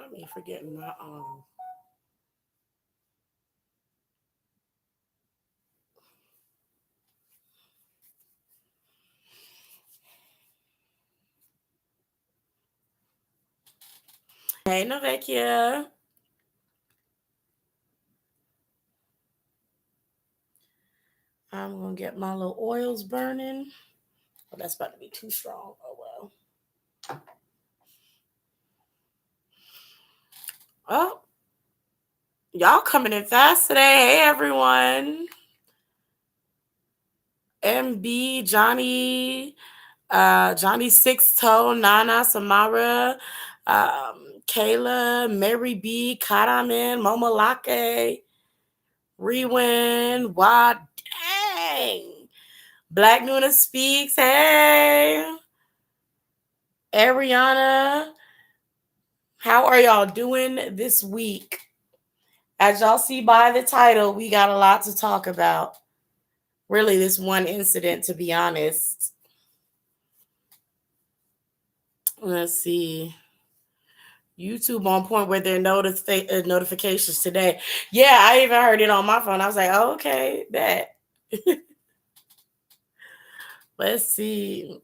got me forgetting my Hey Novekia. I'm gonna get my little oils burning. Oh, that's about to be too strong. Oh well. Oh, y'all coming in fast today. Hey everyone. MB, Johnny, Johnny Six Toe, Nana, Samara, Kayla, Mary B, Karamin, Momalake, Rewin, Wad, dang. Black Nuna Speaks, hey. Ariana, how are y'all doing this week? As y'all see by the title, we got a lot to talk about. Really, this one incident, to be honest. Let's see. YouTube on point with their notifications today. Yeah, I even heard it on my phone. I was like, oh, okay, that. Let's see.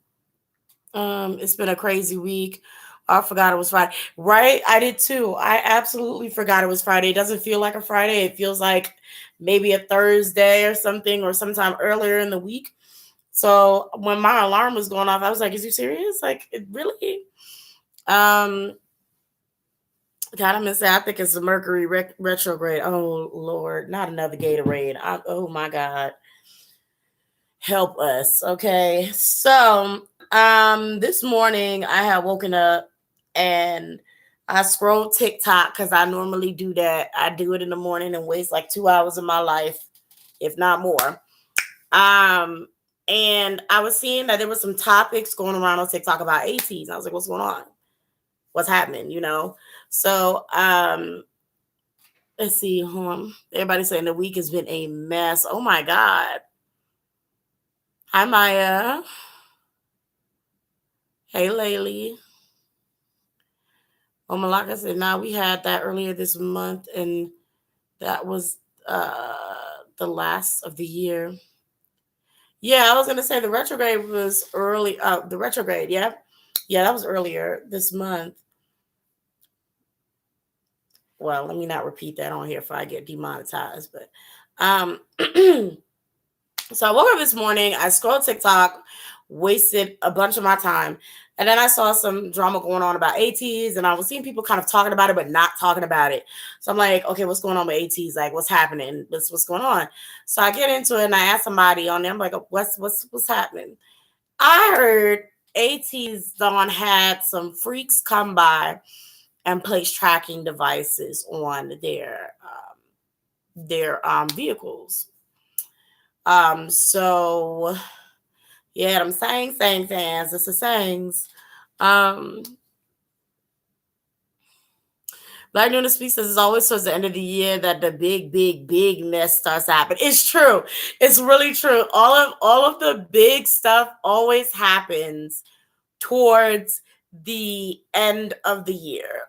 It's been a crazy week. I forgot it was Friday. Right? I did too. I absolutely forgot it was Friday. It doesn't feel like a Friday. It feels like maybe a Thursday or something, or sometime earlier in the week. So when my alarm was going off, I was like, is you serious? Like, it really? God, I'm gonna say I think it's a Mercury retrograde. Oh Lord, not another Gatorade. Oh my God, help us. Okay, so this morning I had woken up and I scrolled TikTok because I normally do that. I do it in the morning and waste like 2 hours of my life, if not more. And I was seeing that there was some topics going around on TikTok about Ateeze. I was like, what's going on? What's happening? So let's see. Everybody's saying the week has been a mess. Oh my God. Hi Maya. Hey Laylee. Oh Malaka said, nah, we had that earlier this month, and that was the last of the year. Yeah, I was gonna say the retrograde was early. The retrograde, yeah. Yeah, that was earlier this month. Well, let me not repeat that on here if I get demonetized. But so I woke up this morning, I scrolled TikTok, wasted a bunch of my time, and then I saw some drama going on about Ateeze, and I was seeing people kind of talking about it but not talking about it. So I'm like, okay, what's going on with Ateeze? Like, what's happening? What's going on? So I get into it and I ask somebody on there, I'm like, what's happening? I heard Ateeze Dawn had some freaks come by and place tracking devices on their vehicles. So yeah, I'm saying fans, the Sasaengs. Um, Black Nuna Speaks says it's always towards the end of the year that the big mess starts happening. It's true. It's really true. All of the big stuff always happens towards the end of the year.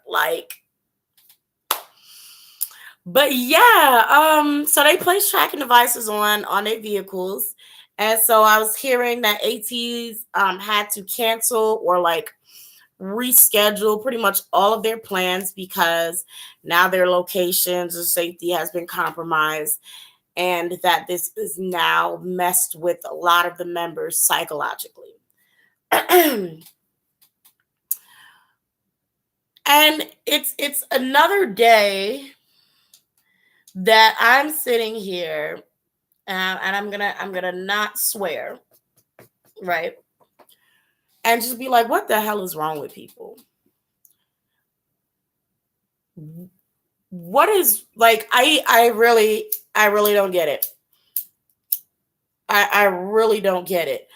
But yeah, so they place tracking devices on their vehicles. And so I was hearing that ATs had to cancel or like reschedule pretty much all of their plans because now their locations or safety has been compromised, and that this is now messed with a lot of the members psychologically. And it's another day that I'm sitting here, and I'm gonna not swear, right? And just be like, what the hell is wrong with people? What is like? I really don't get it. I really don't get it.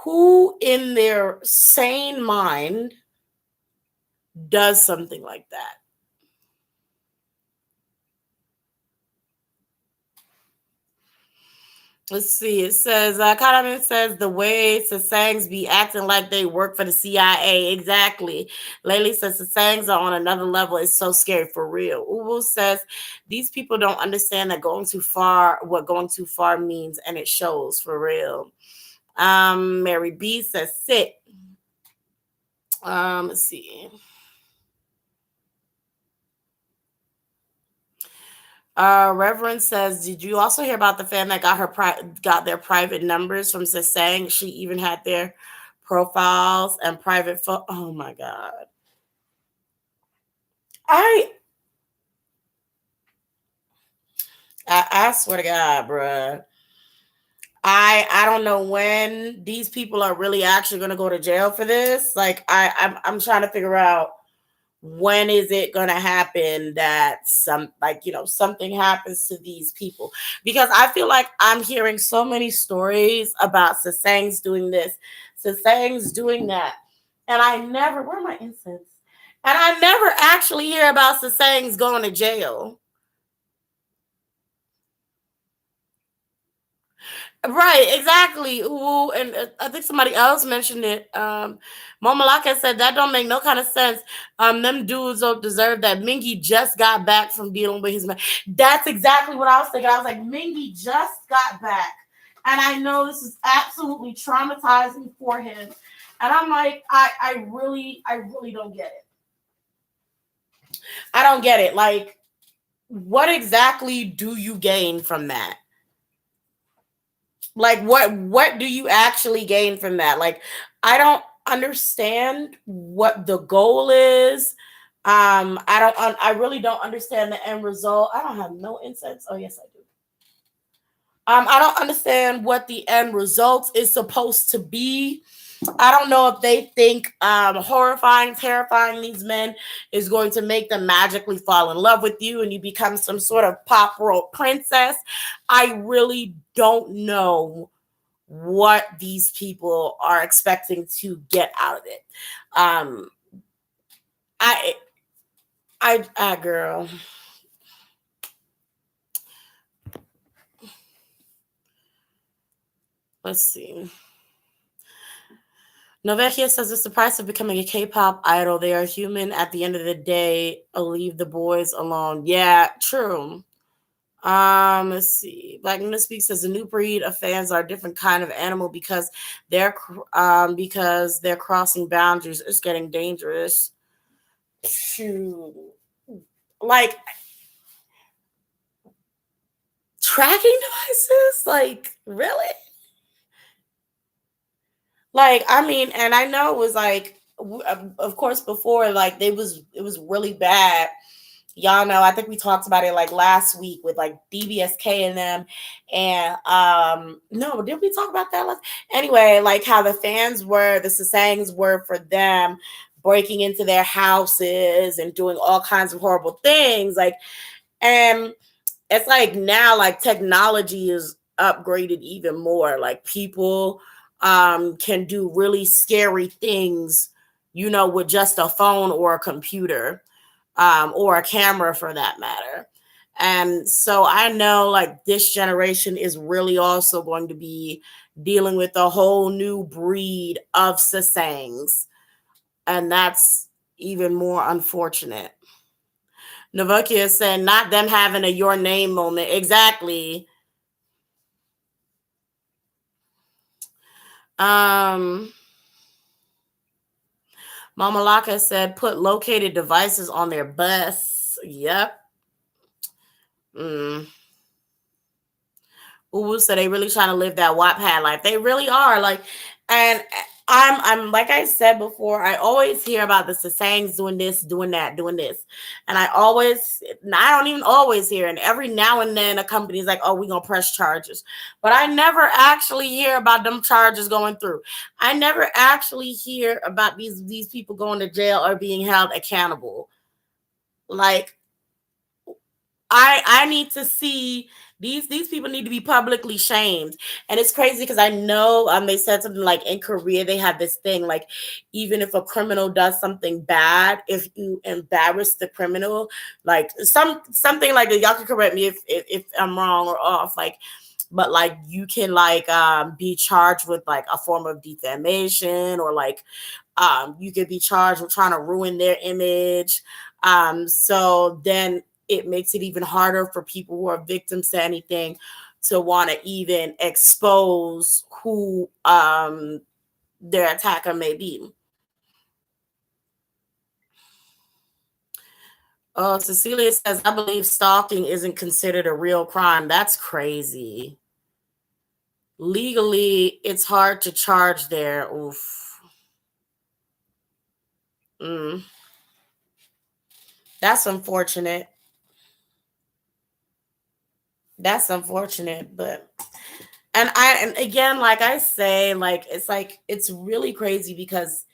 Who in their sane mind does something like that? Let's see. It says, Karamin says the way Sasaengs be acting like they work for the CIA. Exactly. Lately says Sasaengs are on another level. It's so scary for real. Uwu says these people don't understand that going too far, what going too far means, and it shows for real. Mary B says sit. Let's see. Reverend says, did you also hear about the fan that got their private numbers from Sasaeng? She even had their profiles and private Oh my god! I I swear to God, bruh. I don't know when these people are really actually going to go to jail for this. Like I'm trying to figure out when is it going to happen that something happens to these people, because I feel like I'm hearing so many stories about Sasaengs doing this, Sasaengs doing that, and I never, where are my incense, and I never actually hear about Sasaengs going to jail. Right, exactly. Ooh, and I think somebody else mentioned it. Momalaka said that don't make no kind of sense. Them dudes don't deserve that. Mingy just got back from dealing with his man. That's exactly what I was thinking. I was like, Mingy just got back, and I know this is absolutely traumatizing for him. And I'm like, I really don't get it. I don't get it. Like, what exactly do you gain from that? Like what do you actually gain from that? Like I don't understand what the goal is. I really don't understand the end result. I don't have no insights. Oh yes, I do. I don't understand what the end result is supposed to be. I don't know if they think horrifying, terrifying these men is going to make them magically fall in love with you and you become some sort of pop world princess. I really don't know what these people are expecting to get out of it. Um, I, girl. Let's see. Novecchia says it's the price of becoming a K-pop idol. They are human. At the end of the day, leave the boys alone. Yeah, true. Let's see. Black Nina Speaks says the new breed of fans are a different kind of animal because they're crossing boundaries. It's getting dangerous. Shoot. Like tracking devices? Like, really? Like, I mean, and I know it was like, of course, before, like, it was really bad. Y'all know, I think we talked about it like last week with like DBSK and them. And no, did we talk about that last? Anyway, like how the Sasaengs were for them breaking into their houses and doing all kinds of horrible things. Like, and it's like now like technology is upgraded even more. Like people can do really scary things, with just a phone or a computer, or a camera for that matter. And so I know like this generation is really also going to be dealing with a whole new breed of Sasaengs. And that's even more unfortunate. Navokia said, not them having a your name moment. Exactly. Um, Mama Laka said, put located devices on their bus. Yep. Mm. Uwu said they really trying to live that Wattpad life. They really are. Like, and I'm like I said before, I always hear about the Sasaengs doing this, doing that, doing this. And I don't even always hear. And every now and then a company's like, oh, we're gonna press charges. But I never actually hear about them charges going through. I never actually hear about these people going to jail or being held accountable. Like I need to see these people need to be publicly shamed. And it's crazy because I know they said something like in Korea they have this thing like even if a criminal does something bad, if you embarrass the criminal, like something like that, y'all can correct me if I'm wrong or off, like but like you can like be charged with like a form of defamation, or like you could be charged with trying to ruin their image. So then it makes it even harder for people who are victims to anything to want to even expose who their attacker may be. Oh, Cecilia says, I believe stalking isn't considered a real crime. That's crazy. Legally, it's hard to charge there. Oof. Mm, that's unfortunate. That's unfortunate, but and again, like I say, like it's really crazy because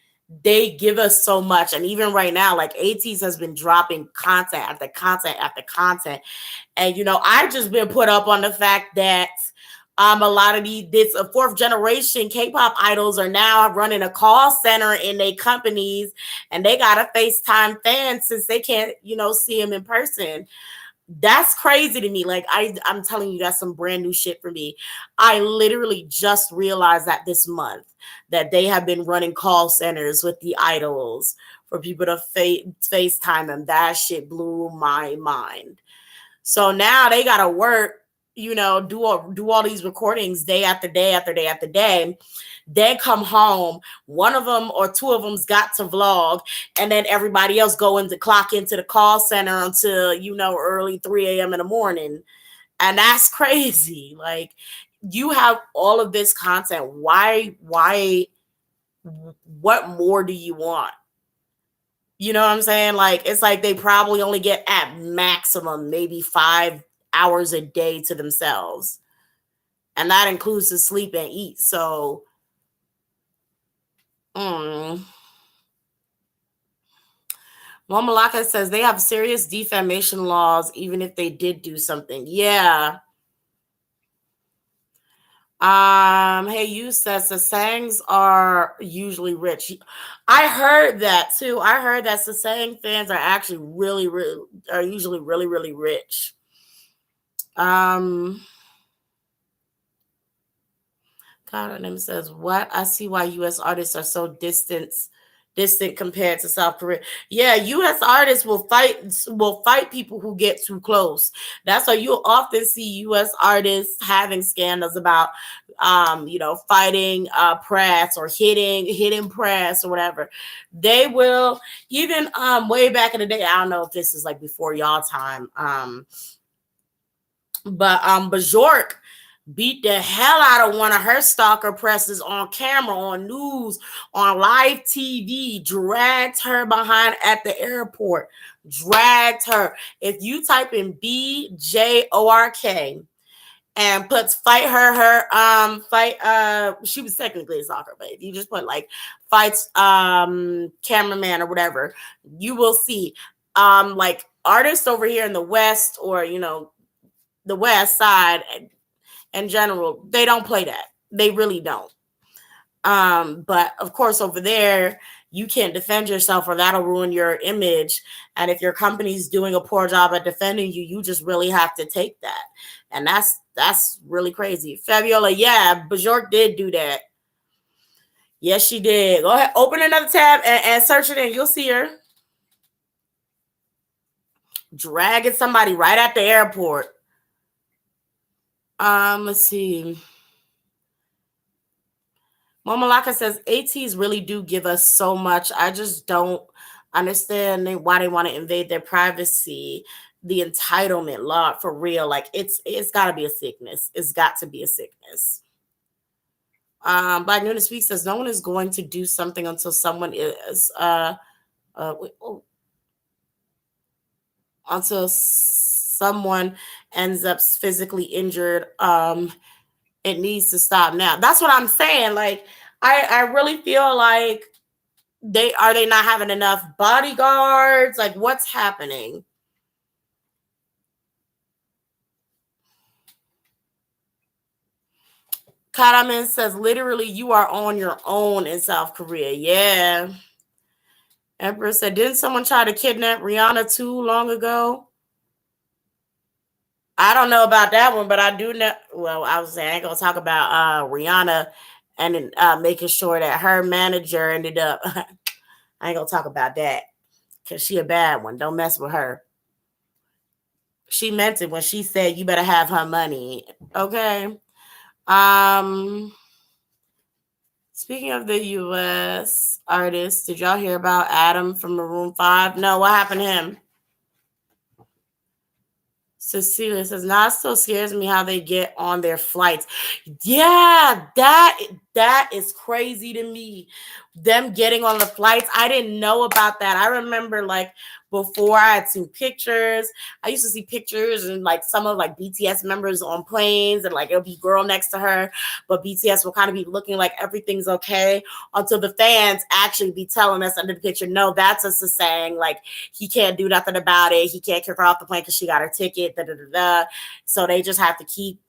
they give us so much, and even right now, like Ateeze has been dropping content after content after content, and I've just been put up on the fact that a lot of this fourth generation K-pop idols are now running a call center in their companies, and they got to FaceTime fans since they can't see them in person. That's crazy to me. Like I'm telling you, that's some brand new shit for me. I literally just realized that this month that they have been running call centers with the idols for people to FaceTime them. That shit blew my mind. So now they gotta work, do all these recordings day after day after day after day. Then come home. One of them or two of them's got to vlog, and then everybody else go into clock into the call center until early 3 a.m. in the morning, and that's crazy. Like you have all of this content. Why? What more do you want? You know what I'm saying? Like it's like they probably only get at maximum maybe 5 hours a day to themselves, and that includes to sleep and eat. So, mm. Malaka says they have serious defamation laws, even if they did do something. Yeah. Hey, you says the Sasaengs are usually rich. I heard that too. I heard that Sasaeng fans are actually are usually really, really rich. Um, God, name says what? I see why U.S. artists are so distant compared to South Korea. Yeah, U.S. artists will fight people who get too close. That's why you'll often see U.S. artists having scandals about, fighting press or hitting press or whatever. They will even way back in the day. I don't know if this is like before y'all time. But Bajork beat the hell out of one of her stalker presses on camera, on news, on live TV, dragged her behind at the airport, dragged her. If you type in BJORK and puts she was technically a stalker, but if you just put like fights cameraman or whatever, you will see like artists over here in the West, or the West side in general, they don't play that. They really don't. But of course, over there, you can't defend yourself, or that'll ruin your image. And if your company's doing a poor job at defending you, you just really have to take that. And that's really crazy. Fabiola, yeah, Bajork did do that. Yes, she did. Go ahead, open another tab and search it, and you'll see her dragging somebody right at the airport. Let's see. Momalaka says ATs really do give us so much. I just don't understand why they want to invade their privacy. The entitlement law, for real. Like it's got to be a sickness. It's got to be a sickness. Black Nuna Speak says no one is going to do something until someone is until someone ends up physically injured. It needs to stop now. That's what I'm saying. Like I really feel like they not having enough bodyguards? Like what's happening? Karaman says literally you are on your own in South Korea. Yeah. Emperor said, didn't someone try to kidnap Rihanna too long ago? I don't know about that one, but I do know. Well, I was saying I ain't gonna talk about Rihanna and making sure that her manager ended up. I ain't gonna talk about that because she a bad one. Don't mess with her. She meant it when she said you better have her money. Okay. Um. Speaking of the U.S. artists, did y'all hear about Adam from Maroon 5? No, what happened to him? Cecilia says, "Now it still scares me how they get on their flights." Yeah, that is crazy to me. Them getting on the flights, I didn't know about that. I remember like before I had seen pictures. I used to see pictures and like some of like BTS members on planes, and like it'll be girl next to her, but BTS will kind of be looking like everything's okay until the fans actually be telling us under the picture, no, that's a sasaeng. Like he can't do nothing about it. He can't kick her off the plane because she got her ticket. Da, da, da, da. So they just have to keep,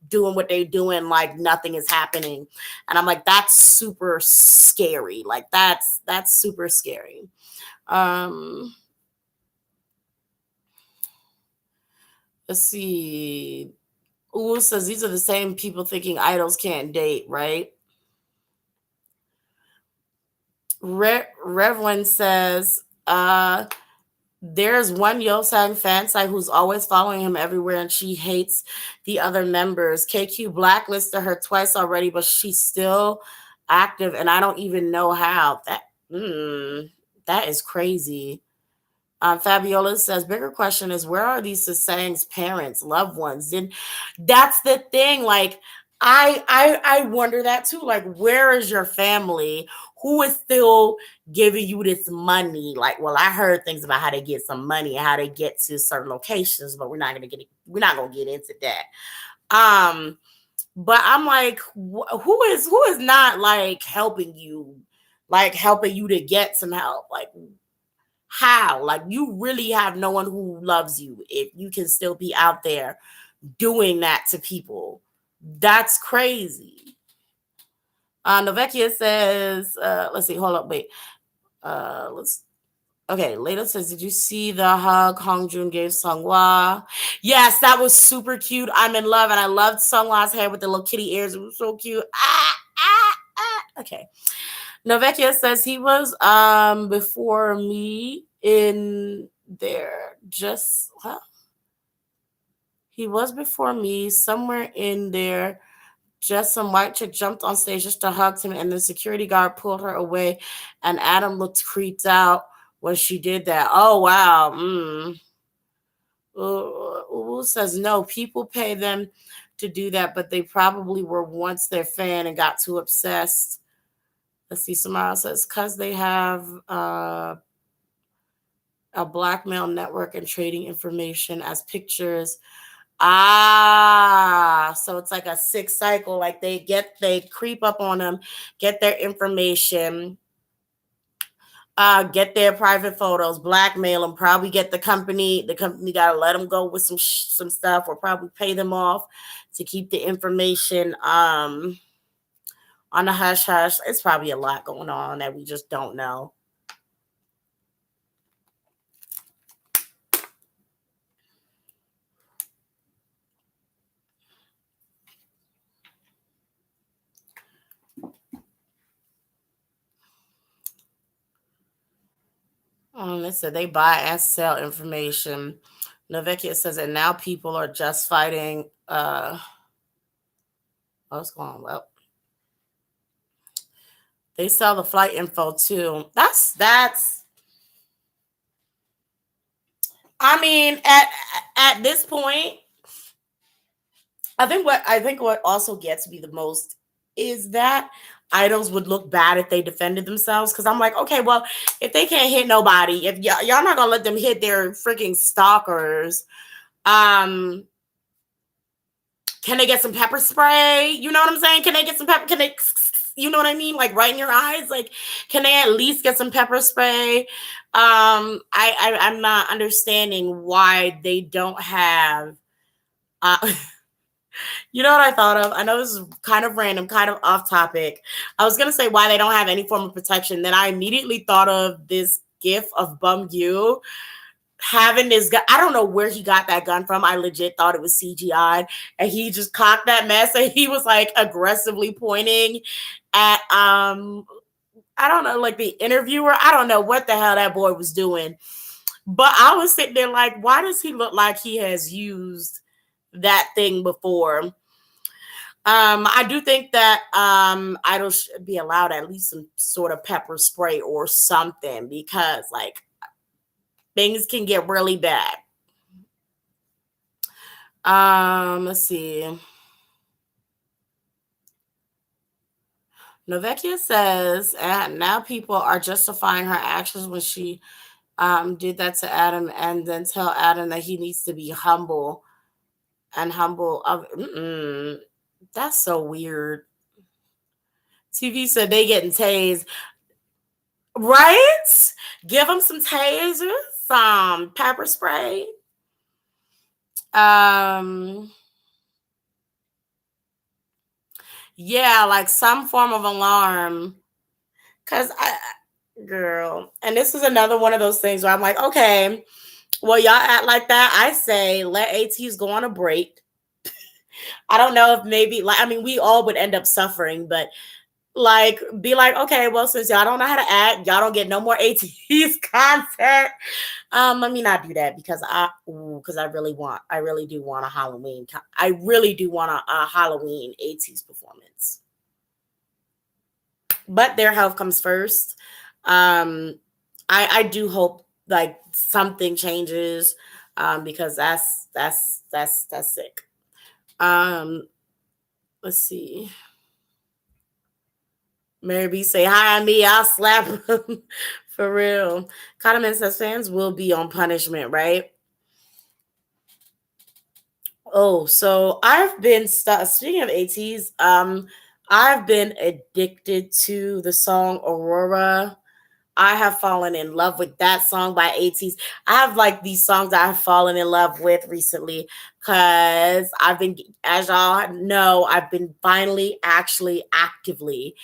doing what they're doing like nothing is happening. And I'm like, that's super scary. Like that's super scary. Um, let's see. Ooh says these are the same people thinking idols can't date, right? Revlin says, there's one Yosang fan site who's always following him everywhere, and she hates the other members. KQ blacklisted her twice already, but she's still active, and I don't even know how. That is crazy. Fabiola says, bigger question is, where are these Sasaeng's parents, loved ones? And that's the thing. Like, I wonder that too. Like, where is your family? Who is still giving you this money? Like, well, I heard things about how they get some money and how they get to certain locations, but we're not gonna get into that. But I'm like, who is not like helping you to get some help? Like, how? Like, you really have no one who loves you if you can still be out there doing that to people. That's crazy. Novecchia says, let's see, hold up, wait. Let's Okay, Leda says, did you see the hug Hongjun gave Sunghwa? Yes, that was super cute. I'm in love, and I loved Sunghwa's hair with the little kitty ears. It was so cute. Okay. Novecchia says he was before me in there. He was before me somewhere in there. Just some white chick jumped on stage just to hug him, and the security guard pulled her away. And Adam looked creeped out when she did that. Oh wow. Uwu says no. People pay them to do that, but they probably were once their fan and got too obsessed. Let's see. Samara says because they have a blackmail network and trading information as pictures. So it's like a sick cycle. Like they creep up on them, get their information, get their private photos, blackmail them, probably get the company got to let them go with some stuff, or probably pay them off to keep the information on the hush hush. It's probably a lot going on that we just don't know. They said they buy and sell information. Novecchia says, and now people are just fighting. What's going on? Well, they sell the flight info too. That's. I mean, at this point, I think what also gets me the most is that idols would look bad if they defended themselves. Because I'm like, okay, well, if they can't hit nobody, if y'all not gonna let them hit their freaking stalkers, can they get some pepper spray? You know what I'm saying? Can they get some pepper? Can they, you know what I mean? Like right in your eyes? Like, can they at least get some pepper spray? I'm not understanding why they don't have. You know what I thought of? I know this is kind of random, kind of off topic. I was gonna say why they don't have any form of protection. Then I immediately thought of this gif of Bum You. having this gun. I don't know where he got that gun from. I legit thought it was CGI, and he just cocked that mess, and he was like aggressively pointing at I don't know, like the interviewer. I don't know what the hell that boy was doing, but I was sitting there like, why does he look like he has used that thing before? I do think that idols should be allowed at least some sort of pepper spray or something, because like things can get really bad. Let's see. Novekia says, and now people are justifying her actions when she did that to Adam, and then tell Adam that he needs to be humble and humble. That's so weird. TV said they getting tased. Right? Give them some tasers, some pepper spray. Yeah, like some form of alarm. Cause girl, and this is another one of those things where I'm like, okay, well, y'all act like that. I say let Ateeze go on a break. I don't know if maybe like I mean we all would end up suffering, but like be like, okay, well, since y'all don't know how to act, y'all don't get no more Ateeze content. Let me not do that because I really do want a Halloween. I really do want a Halloween Ateeze performance. But their health comes first. I do hope like something changes, because that's sick. Let's see. Mary B say hi on me, I'll slap him. For real. Condiment says fans will be on punishment, right? Oh, so I've been speaking of ATs, I've been addicted to the song Aurora. I have fallen in love with that song by ATEEZ. I have like these songs I've fallen in love with recently because I've been, as y'all know, I've been finally actually actively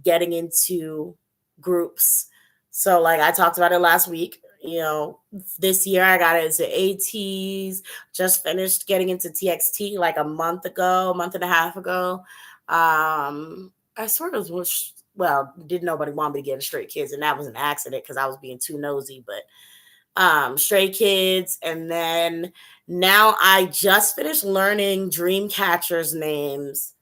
getting into groups. So, like I talked about it last week. You know, this year I got into ATEEZ, just finished getting into TXT like a month ago, a month and a half ago. I sort of wish, well, didn't nobody want me to get a Stray Kids, and that was an accident because I was being too nosy. But Stray Kids, and then now I just finished learning Dreamcatcher's names.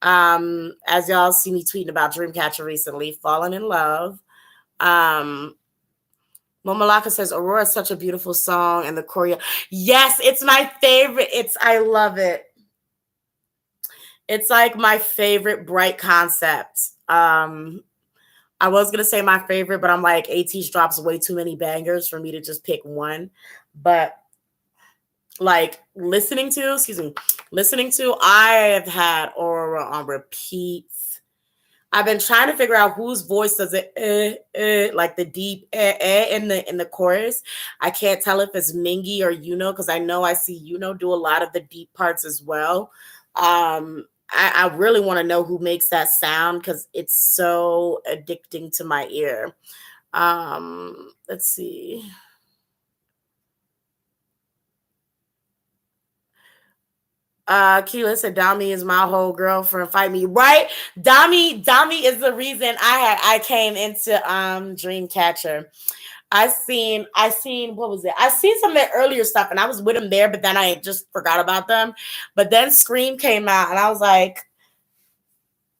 As y'all see me tweeting about Dreamcatcher recently, fallen in love. Momalaka says Aurora is such a beautiful song, and the choreo. Yes, it's my favorite. I love it. It's like my favorite bright concept. I was gonna say my favorite, but I'm like ATEEZ drops way too many bangers for me to just pick one. But like listening to, I have had Aurora on repeat. I've been trying to figure out whose voice does it like the deep in the chorus. I can't tell if it's Mingy or Yuno because I know I see Yuno do a lot of the deep parts as well. I really want to know who makes that sound because it's so addicting to my ear. Let's see. Keela said Dami is my whole girlfriend. Fight me, right? Dami is the reason I came into Dreamcatcher. I seen what was it? I seen some of their earlier stuff and I was with them there, but then I just forgot about them. But then Scream came out and I was like,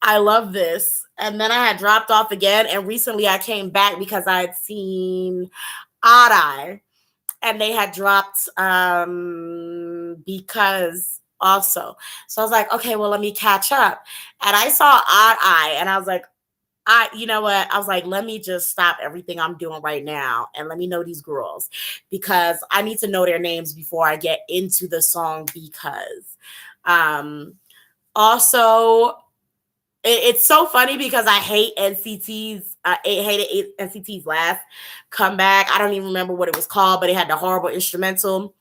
I love this. And then I had dropped off again, and recently I came back because I had seen Odd Eye, and they had dropped because also. So I was like, okay, well, let me catch up. And I saw Odd Eye, and I was like, you know what? I was like, let me just stop everything I'm doing right now and let me know these girls because I need to know their names before I get into the song. Because also, it's so funny because I hate NCT's. I hated NCT's last comeback. I don't even remember what it was called, but it had the horrible instrumental.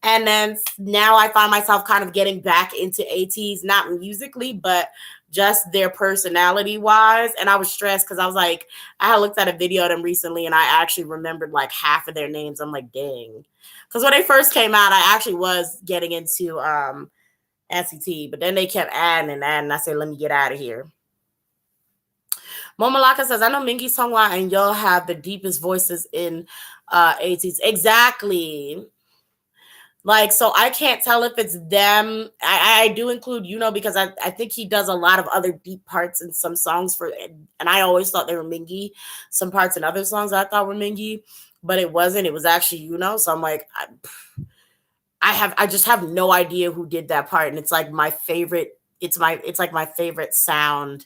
And then now I find myself kind of getting back into ATEEZ, not musically, but just their personality wise. And I was stressed because I was like, I had looked at a video of them recently and I actually remembered like half of their names. I'm like, dang. Because when they first came out, I actually was getting into NCT, but then they kept adding and adding. I said, let me get out of here. Momalaka says, I know Mingi Songwa and Yo have the deepest voices in Ateeze. Exactly. Like, so I can't tell if it's them. I do include, because I think he does a lot of other deep parts in some songs and I always thought they were Mingy. Some parts in other songs I thought were Mingy, but it wasn't. It was actually, So I'm like, I just have no idea who did that part. And it's like my favorite, it's like my favorite sound,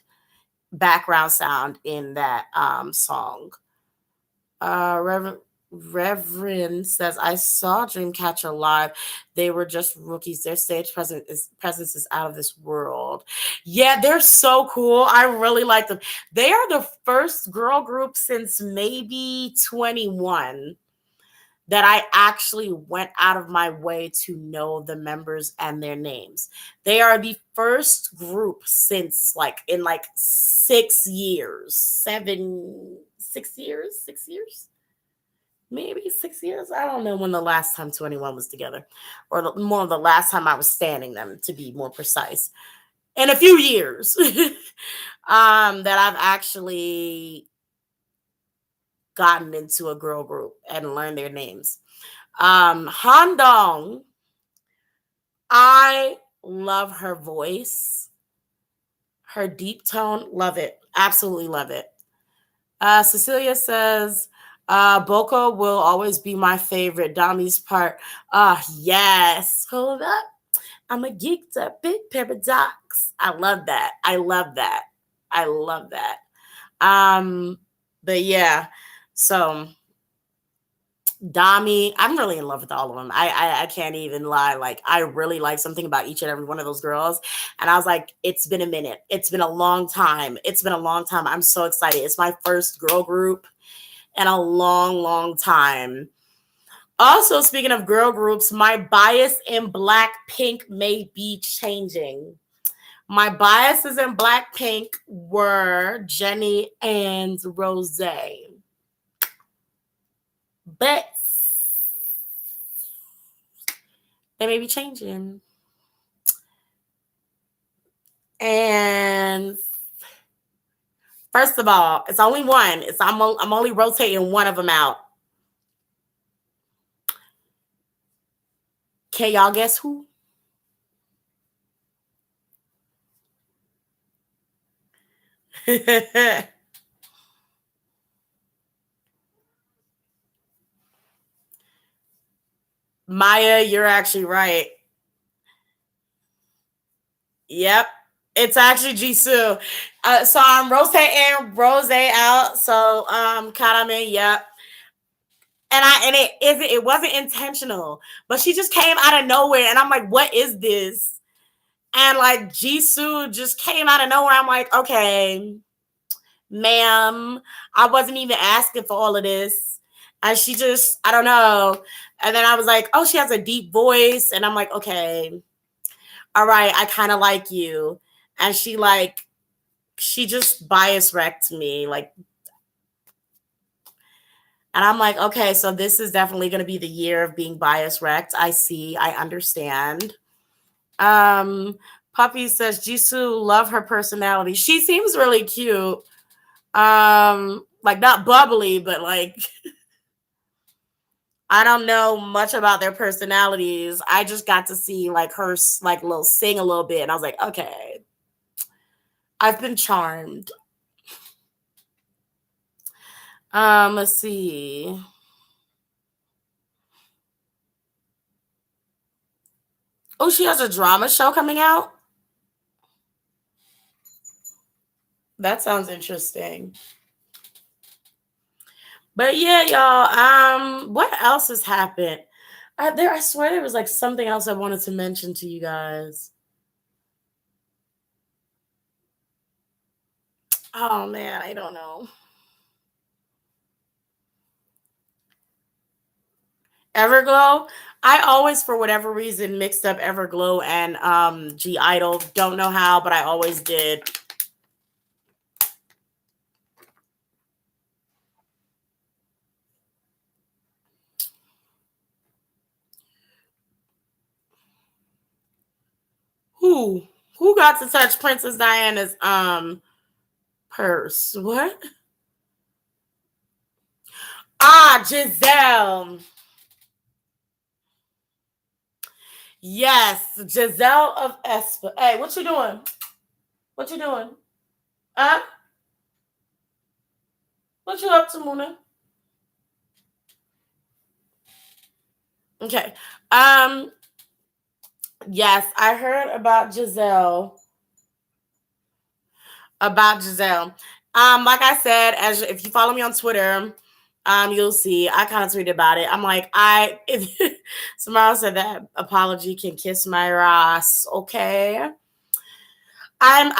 background sound in that song. Reverend says, I saw Dreamcatcher live. They were just rookies. Their stage presence is out of this world. Yeah, they're so cool. I really like them. They are the first girl group since maybe 21 that I actually went out of my way to know the members and their names. They are the first group since in 6 years, 6 years, maybe 6 years. I don't know when the last time 21 was together, or more the last time I was standing them, to be more precise. In a few years that I've actually gotten into a girl group and learned their names. Handong, I love her voice, her deep tone, love it, absolutely love it. Cecilia says, Boko will always be my favorite. Dami's part. Yes. Hold up. I'm a geeked up big paradox. I love that. I love that. I love that. But yeah, so Dami, I'm really in love with all of them. I can't even lie. Like, I really like something about each and every one of those girls. And I was like, it's been a minute. It's been a long time. It's been a long time. I'm so excited. It's my first girl group in a long, long time. Also, speaking of girl groups, my bias in Blackpink may be changing. My biases in Blackpink were Jennie and Rose. But they may be changing. And first of all, it's only one. I'm only rotating one of them out. Can y'all guess who? Maya, you're actually right. Yep. It's actually Jisoo. So I'm rotating Rose out. So Karame, yep. And it wasn't intentional, but she just came out of nowhere, and I'm like, what is this? And like Jisoo just came out of nowhere. I'm like, okay, ma'am, I wasn't even asking for all of this. And she just, I don't know. And then I was like, oh, she has a deep voice. And I'm like, okay, all right, I kind of like you. And she just bias wrecked me. And I'm like, okay, so this is definitely going to be the year of being bias wrecked. I see, I understand. Puppy says, Jisoo, love her personality. She seems really cute. Like not bubbly, but like I don't know much about their personalities. I just got to see like her like little sing a little bit, and I was like, okay, I've been charmed. Let's see. Oh, she has a drama show coming out. That sounds interesting. But yeah, y'all. What else has happened? I swear there was like something else I wanted to mention to you guys. Oh man, I don't know. Everglow. I always, for whatever reason, mixed up Everglow and G Idol. Don't know how, but I always did. Who? Who got to touch Princess Diana's purse? What? Ah, Giselle. Yes, Giselle of Espa. Hey, what you doing? What you doing? Huh? What you up to, Muna? Okay. Um. Yes, I heard about Giselle. About Giselle. Like I said, as if you follow me on Twitter, you'll see I kind of tweeted about it. I'm like, if Samara said that apology can kiss my ass, okay. I'm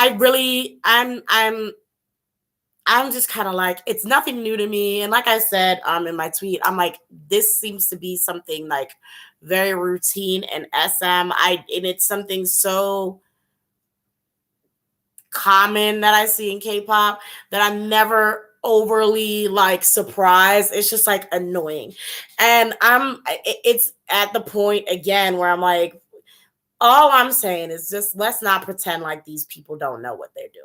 just kind of like, it's nothing new to me. And like I said, in my tweet, I'm like, this seems to be something like very routine in SM. And it's something so common that I see in K-pop that I'm never overly like surprised. It's just like annoying. And it's at the point again where I'm like, all I'm saying is just let's not pretend like these people don't know what they're doing.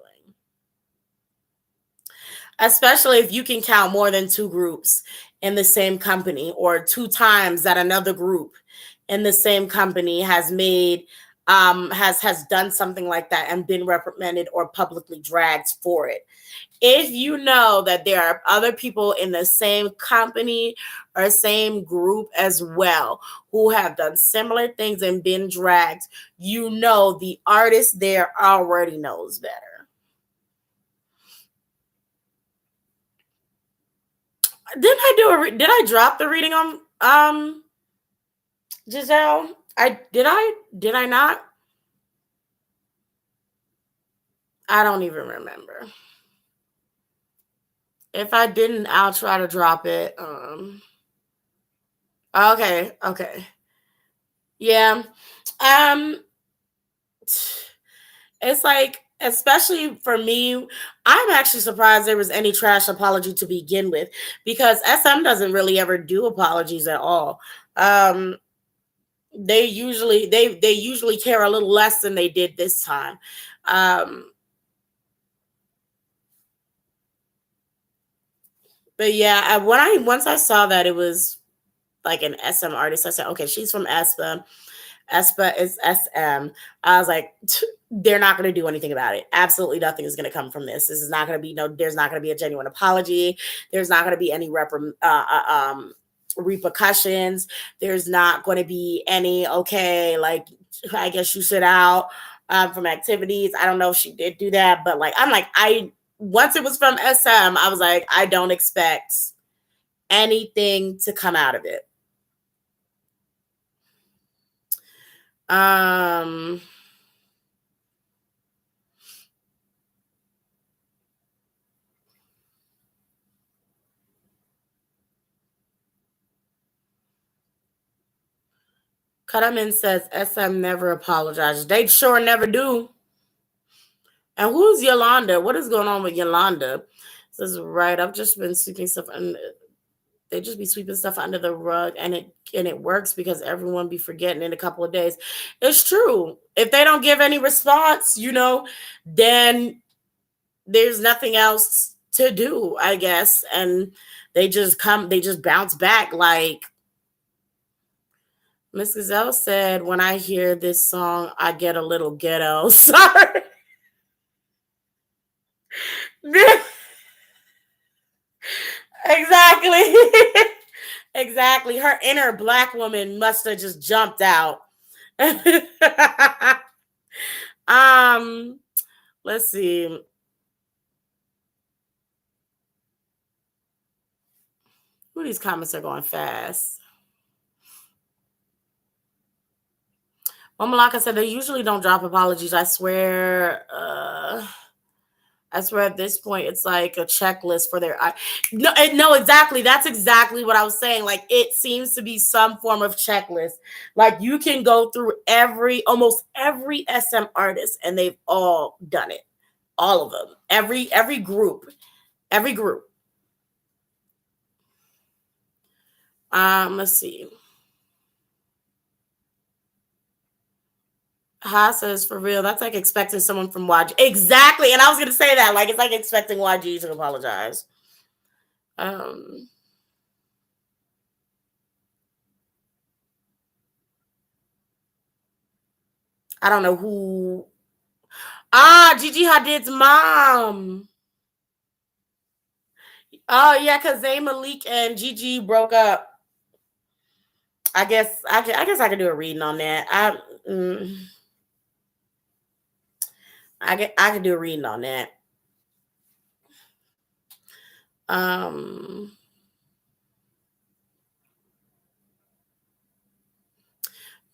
Especially if you can count more than two groups in the same company, or two times that another group in the same company has made has done something like that and been reprimanded or publicly dragged for it. If you know that there are other people in the same company or same group as well who have done similar things and been dragged, you know the artist there already knows better. Did I drop the reading on Giselle? Did I not? I don't even remember. If I didn't, I'll try to drop it. Okay, okay. Yeah. Um it's like, especially for me, I'm actually surprised there was any trash apology to begin with, because SM doesn't really ever do apologies at all. Um they usually care a little less than they did this time. Um but yeah, once I saw that it was like an SM artist, I said, okay, she's from aespa. aespa is SM. I was like, they're not going to do anything about it. Absolutely nothing is going to come from this. This is not going to be there's not going to be a genuine apology. There's not going to be any repercussions. There's not going to be any, okay, like, I guess you sit out from activities. I don't know if she did do that, but like, I'm like, once it was from SM, I was like, I don't expect anything to come out of it. Um, Cutterman says SM never apologizes. They sure never do. And who's Yolanda? What is going on with Yolanda? This is right. I've just been sweeping stuff, and they just be sweeping stuff under the rug, and it works because everyone be forgetting in a couple of days. It's true. If they don't give any response, then there's nothing else to do, I guess. And they just bounce back. Like Miss Gazelle said, when I hear this song, I get a little ghetto. Sorry. Exactly. Exactly. Her inner black woman must have just jumped out. um, let's see. Ooh, these comments are going fast. Well, Malaka said they usually don't drop apologies. I swear. I swear at this point it's like a checklist for their no, no, exactly. That's exactly what I was saying. Like it seems to be some form of checklist. Like you can go through almost every SM artist and they've all done it. All of them. Every group. Every group. Let's see. Ha says for real. That's like expecting someone from YG. Exactly. And I was gonna say that. Like it's like expecting YG to apologize. Um I don't know who. Gigi Hadid's mom. Oh yeah, because Zayn Malik and Gigi broke up. I guess I could do a reading on that. I could do a reading on that. Um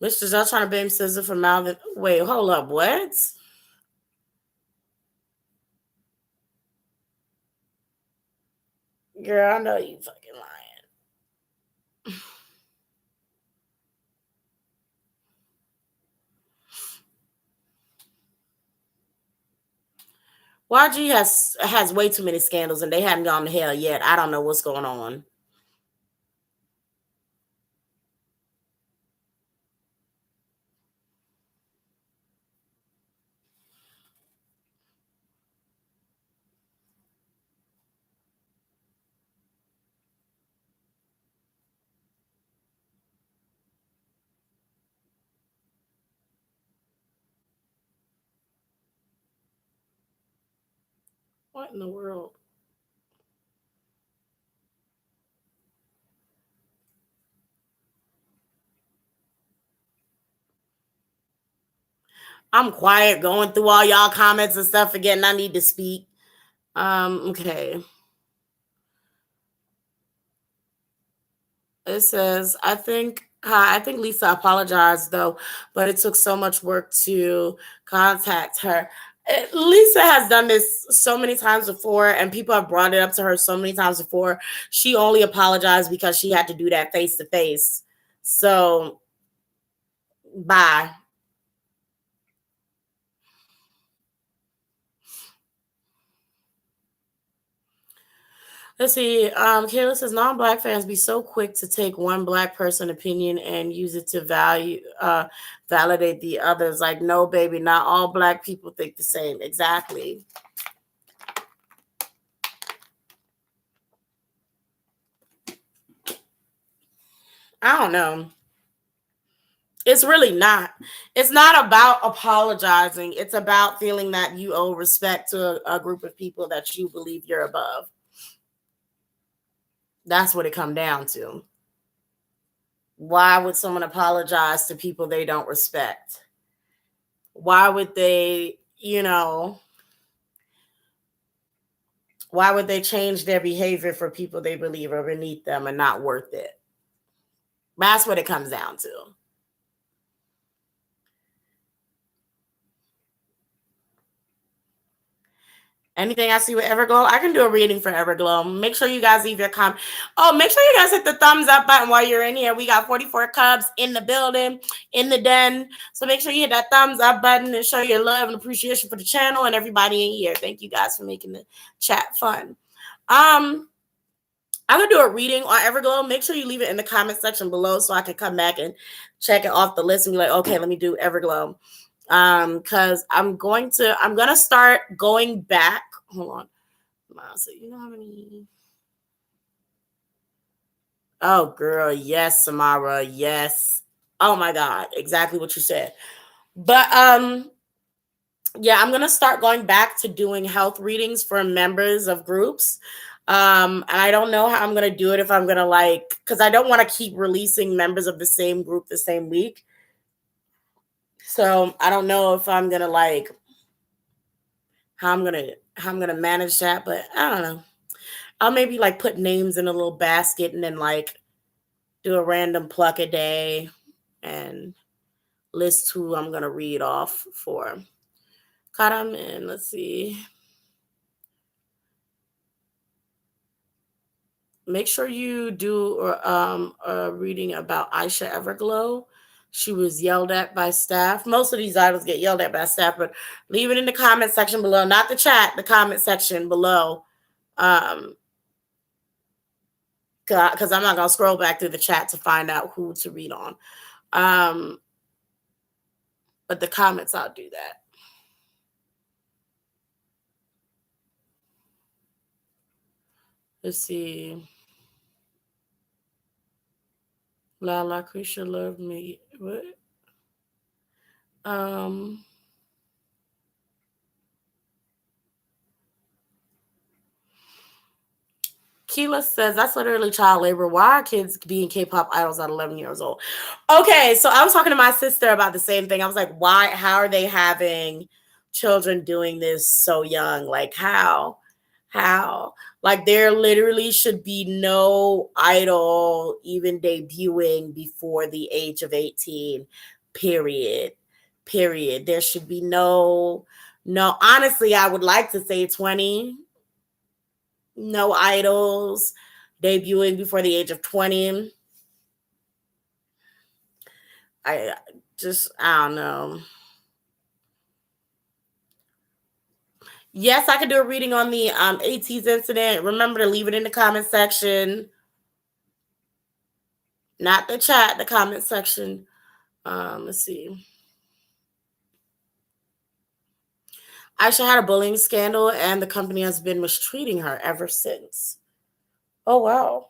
Mr. Zell trying to blame SZA for Malvin. Wait, hold up, what? Girl, I know you fucking lying. YG has way too many scandals and they haven't gone to hell yet. I don't know what's going on. What in the world? I'm quiet going through all y'all comments and stuff again. I need to speak. Okay. It says, I think Lisa apologized though, but it took so much work to contact her. Lisa has done this so many times before, and people have brought it up to her so many times before. She only apologized because she had to do that face to face. So, bye. Let's see. Kayla says non-black fans be so quick to take one black person opinion and use it to validate the others. Like, no, baby, not all black people think the same. Exactly. I don't know. It's really not. It's not about apologizing. It's about feeling that you owe respect to a group of people that you believe you're above. That's what it come down to. Why would someone apologize to people they don't respect? Why would why would they change their behavior for people they believe are beneath them and not worth it? That's what it comes down to. Anything I see with Everglow, I can do a reading for Everglow. Make sure you guys leave your comment. Oh, make sure you guys hit the thumbs up button while you're in here. We got 44 Cubs in the building, in the den. So make sure you hit that thumbs up button and show your love and appreciation for the channel and everybody in here. Thank you guys for making the chat fun. I'm gonna do a reading on Everglow. Make sure you leave it in the comment section below so I can come back and check it off the list and be like, okay, let me do Everglow. Because I'm gonna start going back. Hold on. So you know how many? Oh, girl, yes, Samara, yes. Oh my God, exactly what you said. But yeah, I'm gonna start going back to doing health readings for members of groups. And I don't know how I'm gonna do it, if I'm gonna because I don't want to keep releasing members of the same group the same week. So I don't know if I'm gonna how I'm gonna manage that, but I don't know. I'll maybe put names in a little basket and then do a random pluck a day and list who I'm gonna read off for. Cut them in. Let's see. Make sure you do a reading about Aisha Everglow. She was yelled at by staff. Most of these idols get yelled at by staff, but leave it in the comment section below, not the chat, the comment section below. Because I'm not gonna scroll back through the chat to find out who to read on. But the comments, I'll do that. Let's see. La Lucretia love me. What? Keela says that's literally child labor. Why are kids being K-pop idols at 11 years old? Okay, so I was talking to my sister about the same thing. I was like, why? How are they having children doing this so young? Like, how? How? Like, there literally should be no idol even debuting before the age of 18. Period. Period. There should be no. Honestly, I would like to say 20. No idols debuting before the age of 20. I don't know. Yes, I could do a reading on the Ateeze incident. Remember to leave it in the comment section. Not the chat, the comment section. Let's see. Aisha had a bullying scandal and the company has been mistreating her ever since. Oh, wow.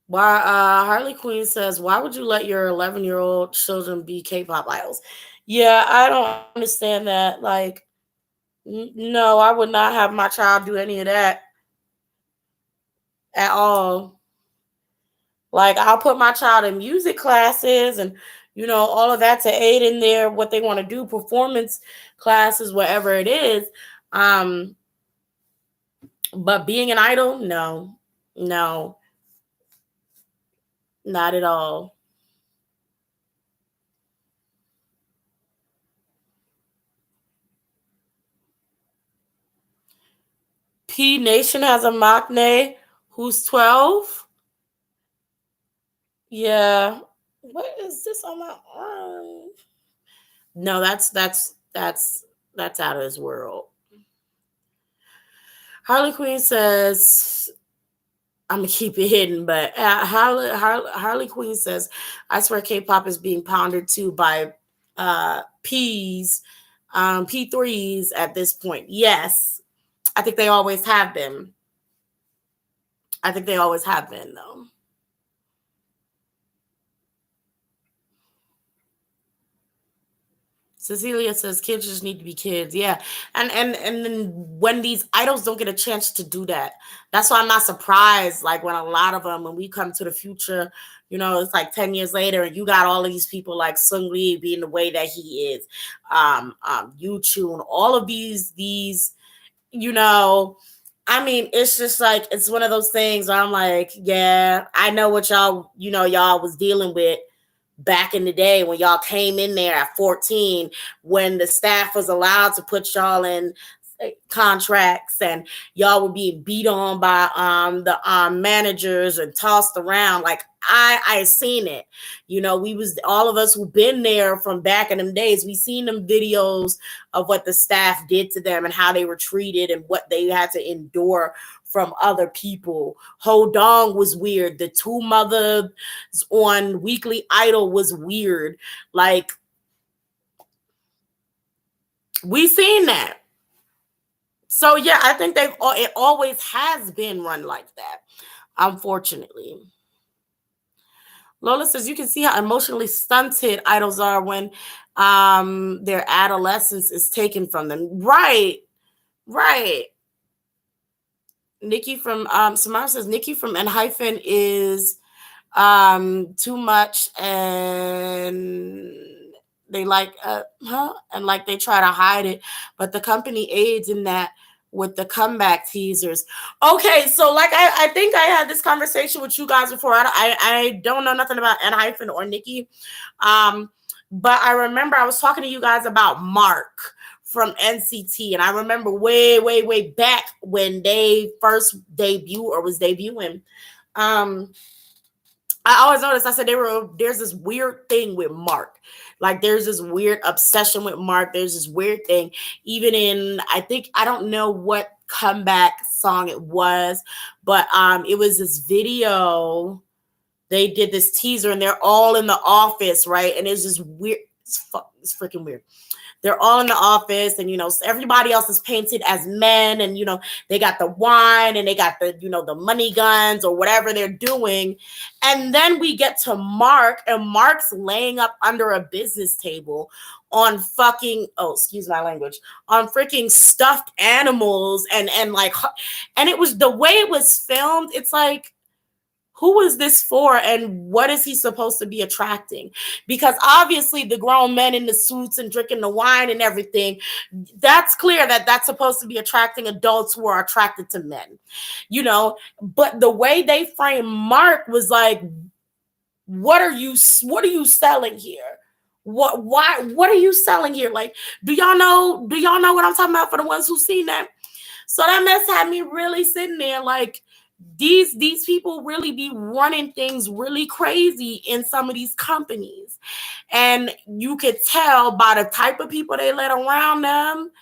Why Harley Quinn says, why would you let your 11-year-old children be K-pop idols? Yeah, I don't understand that. Like, no, I would not have my child do any of that at all. Like, I'll put my child in music classes and, all of that to aid in their what they want to do, performance classes, whatever it is. But being an idol, no, not at all. P Nation has a maknae who's 12. Yeah. What is this on my arm? No, that's out of this world. Harley Quinn says, I'm gonna keep it hidden, but Harley Quinn says, I swear K-pop is being pondered to by P3s at this point. Yes, I think they always have been. Though. Cecilia says kids just need to be kids. Yeah. And then when these idols don't get a chance to do that, that's why I'm not surprised. Like when a lot of them, when we come to the future, it's like 10 years later and you got all of these people like Sung Lee being the way that he is, Yu Chun, all of these, I mean, it's just like, it's one of those things where I'm like, yeah, I know what y'all was dealing with back in the day when y'all came in there at 14, when the staff was allowed to put y'all in contracts and y'all were being beat on by the managers and tossed around. Like I seen it. We was all of us who've been there from back in them days, we seen them videos of what the staff did to them and how they were treated and what they had to endure from other people. Ho Dong was weird. The two mothers on Weekly Idol was weird. Like, we seen that. So yeah, I think it always has been run like that, unfortunately. Lola says you can see how emotionally stunted idols are when their adolescence is taken from them. Right. Nikki from Samara says Nikki from N- is too much and they like and like they try to hide it, but the company aids in that with the comeback teasers. Okay, so like I think I had this conversation with you guys before. I don't know nothing about N- or Nikki. But I remember I was talking to you guys about Mark from NCT, and I remember way back when they first debuted or was debuting. Um, I always noticed. I said there's this weird thing with Mark. Like there's this weird obsession with Mark. There's this weird thing. Even in I don't know what comeback song it was, but it was this video. They did this teaser and they're all in the office, right? And it's just weird. It's freaking weird. They're all in the office, and everybody else is painted as men, and they got the wine and they got the the money guns or whatever they're doing. And then we get to Mark, and Mark's laying up under a business table on fucking, oh, excuse my language, on freaking stuffed animals, and like, and it was the way it was filmed. It's like, who is this for, and what is he supposed to be attracting? Because obviously the grown men in the suits and drinking the wine and everything, that's clear that that's supposed to be attracting adults who are attracted to men, but the way they framed Mark was like, what are you selling here? What are you selling here? Like, do y'all know what I'm talking about, for the ones who seen that? So that mess had me really sitting there like, these people really be running things really crazy in some of these companies. And you could tell by the type of people they let around them.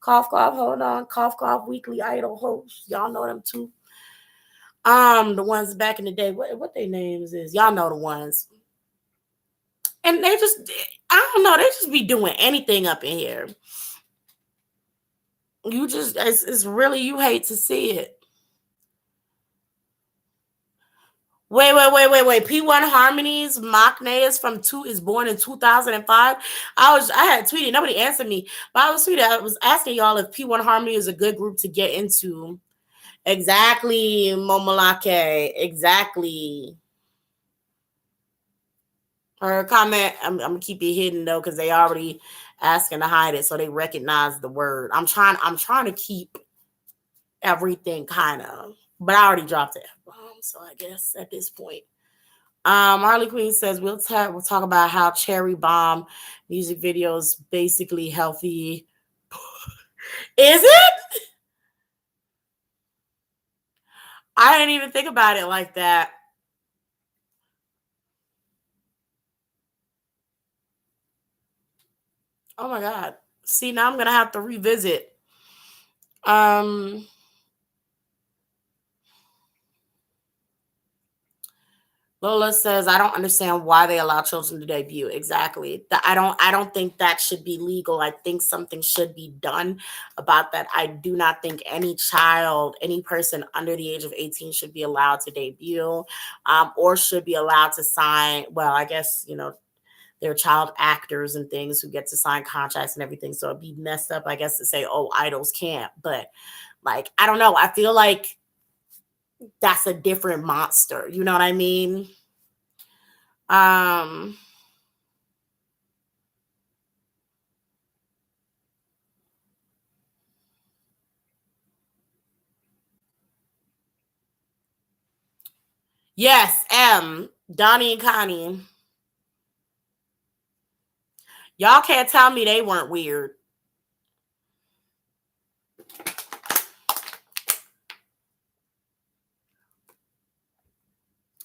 Cough, cough, hold on. Cough, cough, weekly idol hosts. Y'all know them too. The ones back in the day, what their names is. Y'all know the ones. And they just, I don't know, they just be doing anything up in here. It's really, you hate to see it. Wait. P1 Harmony's Maknae is born in 2005. I had tweeted, nobody answered me, but I was asking y'all if P1 Harmony is a good group to get into. Exactly, Momolake. Exactly. Her comment, I'm gonna keep it hidden though, because they already asking to hide it, so they recognize the word. I'm trying to keep everything kind of, but I already dropped it. So I guess at this point. Harley Quinn says we'll talk about how Cherry Bomb music video is basically healthy. Is it? I didn't even think about it like that. Oh my God. See, now I'm gonna have to revisit. Lola says, I don't understand why they allow children to debut. Exactly. I don't think that should be legal. I think something should be done about that. I do not think any child, any person under the age of 18 should be allowed to debut, or should be allowed to sign. Well, I guess, they're child actors and things who get to sign contracts and everything. So it'd be messed up, I guess, to say, oh, idols can't. But like, I don't know. I feel like that's a different monster. You know what I mean? Yes, Donnie and Connie. Y'all can't tell me they weren't weird.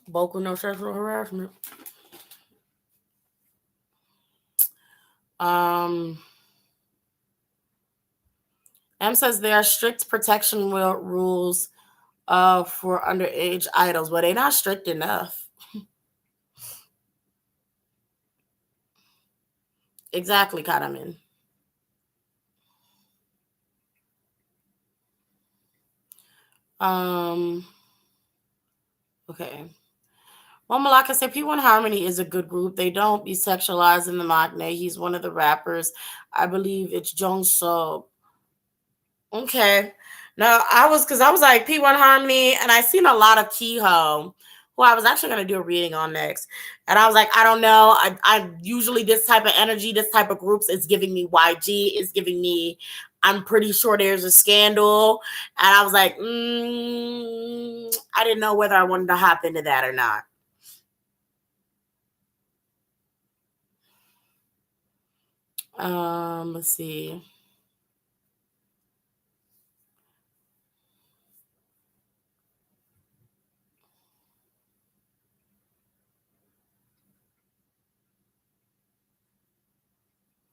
Vocal no sexual harassment. M says there are strict protection rules for underage idols, but they're not strict enough. Exactly, Karamin. Okay. Well, Malaka said P1 Harmony is a good group. They don't be sexualized in the Maknae. He's one of the rappers. I believe it's Jong So. Okay. No, I was like P1 Harmony, and I seen a lot of Kehoe, who I was actually gonna do a reading on next. And I was like, I don't know. I usually this type of energy, this type of groups is giving me YG, is giving me I'm pretty sure there's a scandal. And I was like, I didn't know whether I wanted to hop into that or not. Let's see.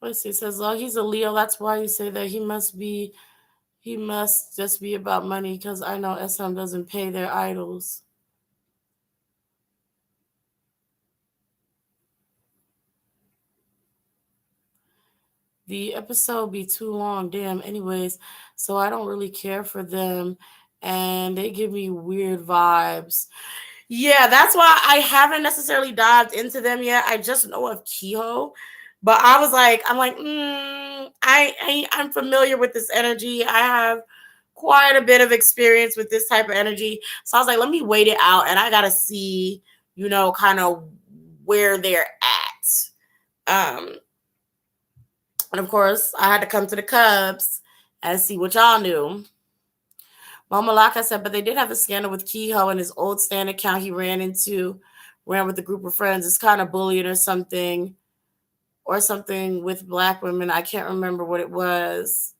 Let's see. It says, oh, he's a Leo. That's why you say that he must just be about money because I know SM doesn't pay their idols. The episode be too long. Damn. Anyways, so I don't really care for them and they give me weird vibes. Yeah, that's why I haven't necessarily dived into them yet. I just know of Kehoe, but I'm like, I'm familiar with this energy. I have quite a bit of experience with this type of energy, so I was like, let me wait it out, and I gotta see, kind of where they're at. And of course, I had to come to the Cubs and see what y'all knew. Mama Laka said, but they did have a scandal with Kehoe and his old stand account he ran with a group of friends. It's kind of bullying or something with black women. I can't remember what it was.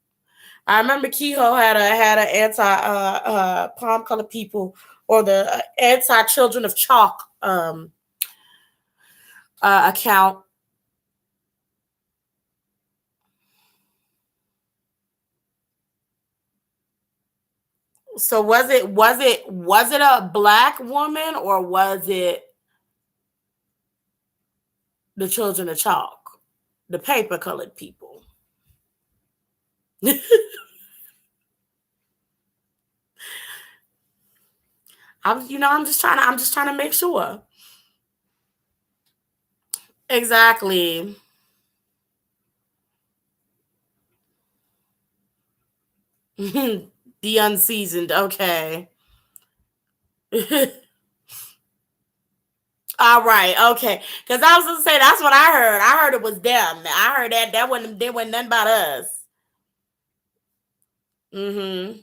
I remember Kehoe had an anti palm colored people or the anti children of chalk account. So was it a black woman or was it the children of chalk, the paper colored people? I'm just trying to make sure. Exactly. The unseasoned. Okay. All right. Okay. Because I was gonna say that's what I heard. I heard it was them. I heard that wasn't they wasn't nothing about us. Mm-hmm.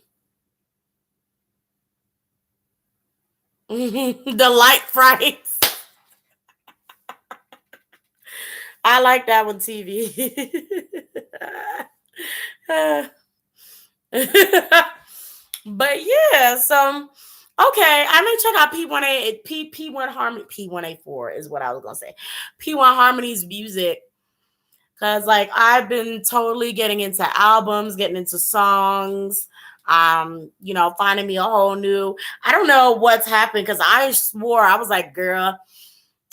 The light frights. I like that one, TV. But yeah, so okay, I may check out P1 Harmony P1A4 is what I was gonna say. P1 Harmony's music. Cause like I've been totally getting into albums, getting into songs, finding me a whole new. I don't know what's happened because I swore I was like, girl,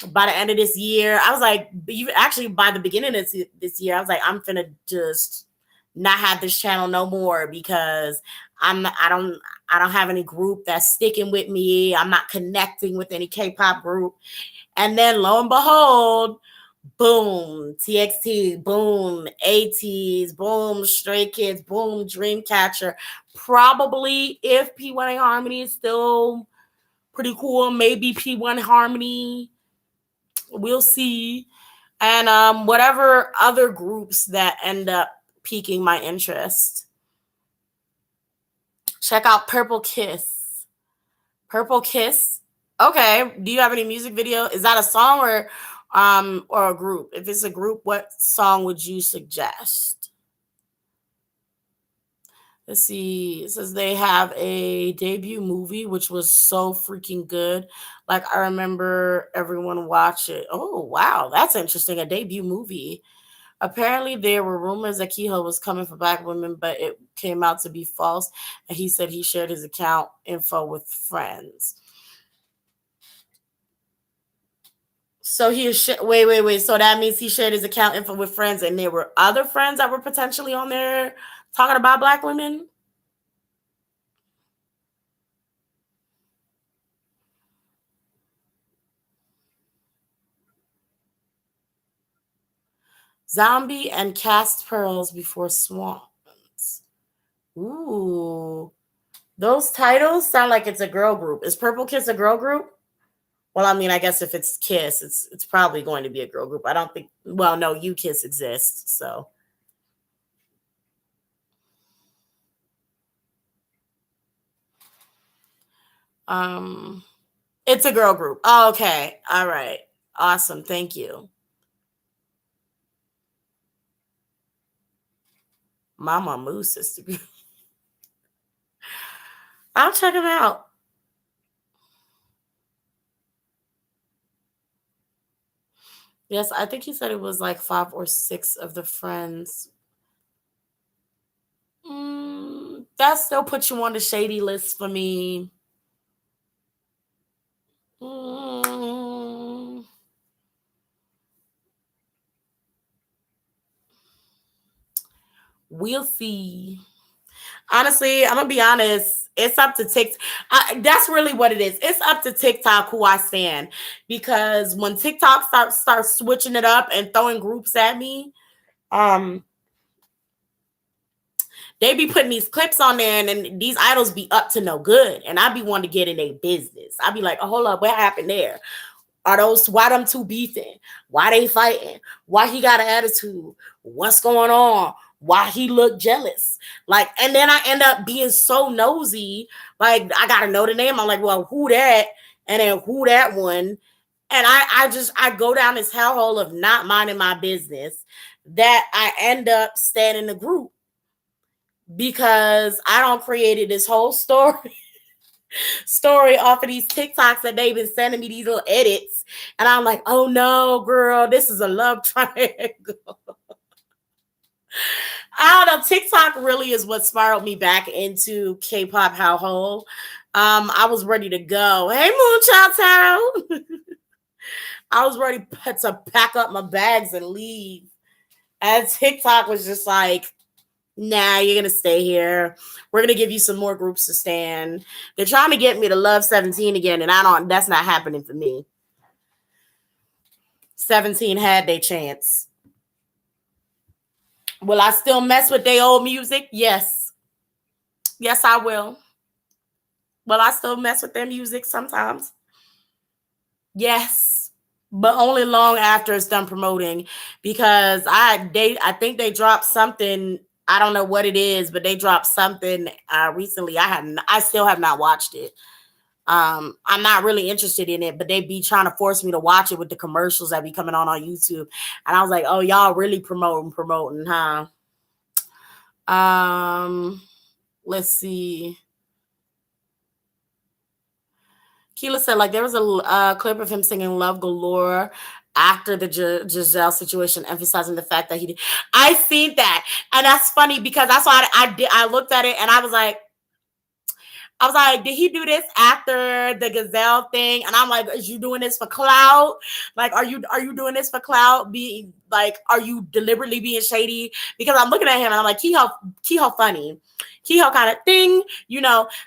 by the end of this year, I was like, even actually by the beginning of this year, I was like, I'm finna just not have this channel no more because I don't have any group that's sticking with me. I'm not connecting with any K-pop group. And then lo and behold, boom, TXT, boom, Ateeze, boom, Stray Kids, boom, Dreamcatcher. Probably if P1A Harmony is still pretty cool, maybe P1 Harmony. We'll see. And whatever other groups that end up piquing my interest. Check out Purple Kiss. Purple Kiss. Okay. Do you have any music video? Is that a song or a group? If it's a group, what song would you suggest? Let's see. It says they have a debut movie, which was so freaking good. Like I remember everyone watch it. Oh wow, that's interesting. A debut movie. Apparently, there were rumors that Kehoe was coming for black women, but it came out to be false. And he said he shared his account info with friends. So wait. So that means he shared his account info with friends, and there were other friends that were potentially on there talking about black women. Zombie and Cast Pearls Before Swans. Ooh. Those titles sound like it's a girl group. Is Purple Kiss a girl group? Well, I mean, I guess if it's Kiss, it's probably going to be a girl group. I don't think no, You Kiss exists, so Um, it's a girl group. Oh, okay. All right. Awesome. Thank you. Mama Moose sister. I'll check him out. Yes, I think he said it was like 5 or 6 of the friends. That still puts you on the shady list for me. Mm, we'll see. Honestly, I'm gonna be honest. It's up to TikTok. That's really what it is. It's up to TikTok who I stand, because when TikTok starts switching it up and throwing groups at me, um, they be putting these clips on there, and then these idols be up to no good, and I be wanting to get in their business. I be like, oh, hold up, what happened there? Are those, why them two beefing? Why they fighting? Why he got an attitude? What's going on? Why he look jealous? Like, and then I end up being so nosy. Like, I gotta know the name. I'm like, well, who that? And then who that one? And I go down this hellhole of not minding my business, that I end up staying in the group because I don't created this whole story off of these TikToks that they've been sending me, these little edits. And I'm like, oh no, girl, this is a love triangle. I don't know. TikTok really is what spiraled me back into K-pop hellhole. I was ready to go. Hey, Moonchild Tarot. I was ready to pack up my bags and leave. And TikTok was just like, nah, you're gonna stay here. We're gonna give you some more groups to stand. They're trying to get me to love 17 again, and that's not happening for me. 17 had their chance. Will I still mess with their old music? Yes. Yes, I will. Will I still mess with their music sometimes? Yes. But only long after it's done promoting, because I think they dropped something. I don't know what it is, but they dropped something recently. I still have not watched it. I'm not really interested in it, but they be trying to force me to watch it with the commercials that be coming on YouTube. And I was like, oh, y'all really promoting, huh? Let's see. Keela said, like, there was a clip of him singing Love Galore after the Giselle situation, emphasizing the fact that he did. I seen that. And that's funny because that's why I looked at it and I was like, did he do this after the Gazelle thing? And I'm like, is you doing this for clout? Like, are you doing this for clout? Are you deliberately being shady? Because I'm looking at him and I'm like, Kehoe funny. Kehoe kind of thing,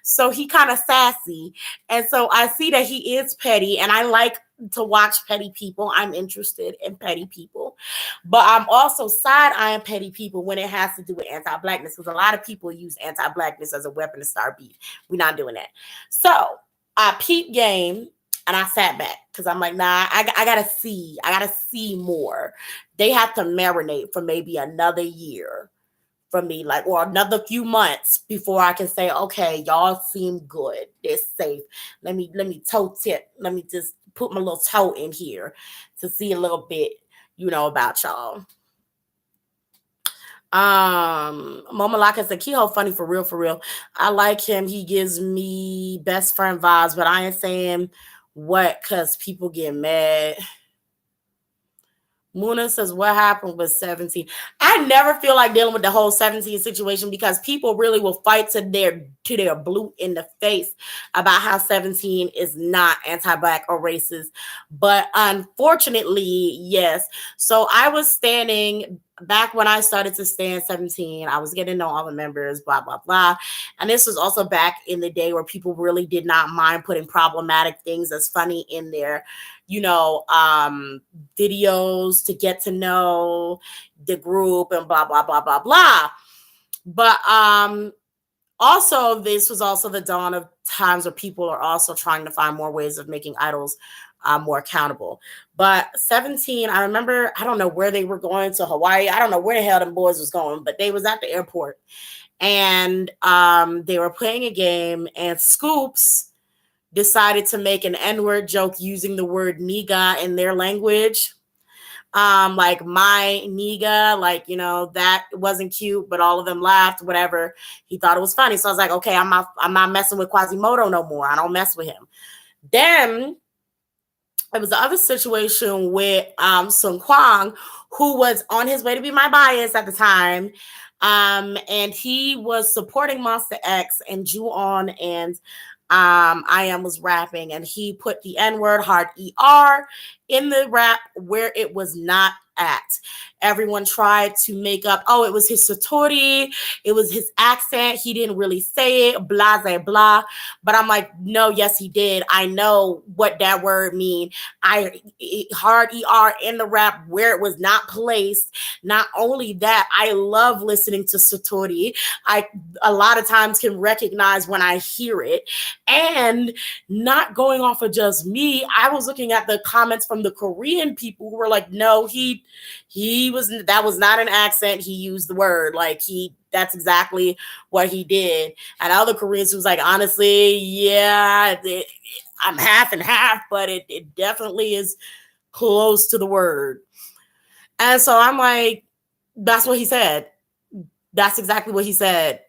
so he kind of sassy. And so I see that he is petty, and I like to watch petty people. I'm interested in petty people, but I'm also side-eyeing petty people when it has to do with anti-blackness, because a lot of people use anti-blackness as a weapon to start beef. We're not doing that. So I peeped game and I sat back because I'm like, nah, I gotta see more. They have to marinate for maybe another year for me, like, or another few months before I can say, okay, y'all seem good. They're safe. Let me toe tip. Let me just put my little toe in here to see a little bit, about y'all. Mama Laka said, Kehoe funny for real, for real. I like him. He gives me best friend vibes, but I ain't saying what, because people get mad. Muna says, what happened with 17? I never feel like dealing with the whole 17 situation, because people really will fight to their blue in the face about how 17 is not anti-black or racist. But unfortunately, yes. So I was standing back when I started to stand 17. I was getting to know all the members, blah, blah, blah. And this was also back in the day where people really did not mind putting problematic things as funny in their videos to get to know the group and blah, blah, blah, blah, blah. But also, this was also the dawn of times where people are also trying to find more ways of making idols more accountable. But 17, I remember, I don't know where they were going, to Hawaii. I don't know where the hell them boys was going, but they was at the airport. And they were playing a game, and Scoops decided to make an N-word joke using the word nigga in their language. Like my nigga, like, that wasn't cute, but all of them laughed, whatever. He thought it was funny. So I was like, okay, I'm not messing with Quasimodo no more. I don't mess with him. Then it was the other situation with Sun Kwang, who was on his way to be my bias at the time. And he was supporting Monster X and Ju-on, and I am was rapping, and he put the N-word hard ER in the rap where it was not at. Everyone tried to make up, oh, it was his satori, it was his accent, he didn't really say it, blah, blah, blah. But I'm like, no, yes, he did. I know what that word mean. Hard ER in the rap where it was not placed. Not only that, I love listening to satori. I a lot of times can recognize when I hear it. And not going off of just me, I was looking at the comments from the Korean people who were like, no, that was not an accent. He used the word like that's exactly what he did. And other Koreans who was like, honestly, yeah, I'm half and half, but it definitely is close to the word. And so I'm like, that's what he said. That's exactly what he said.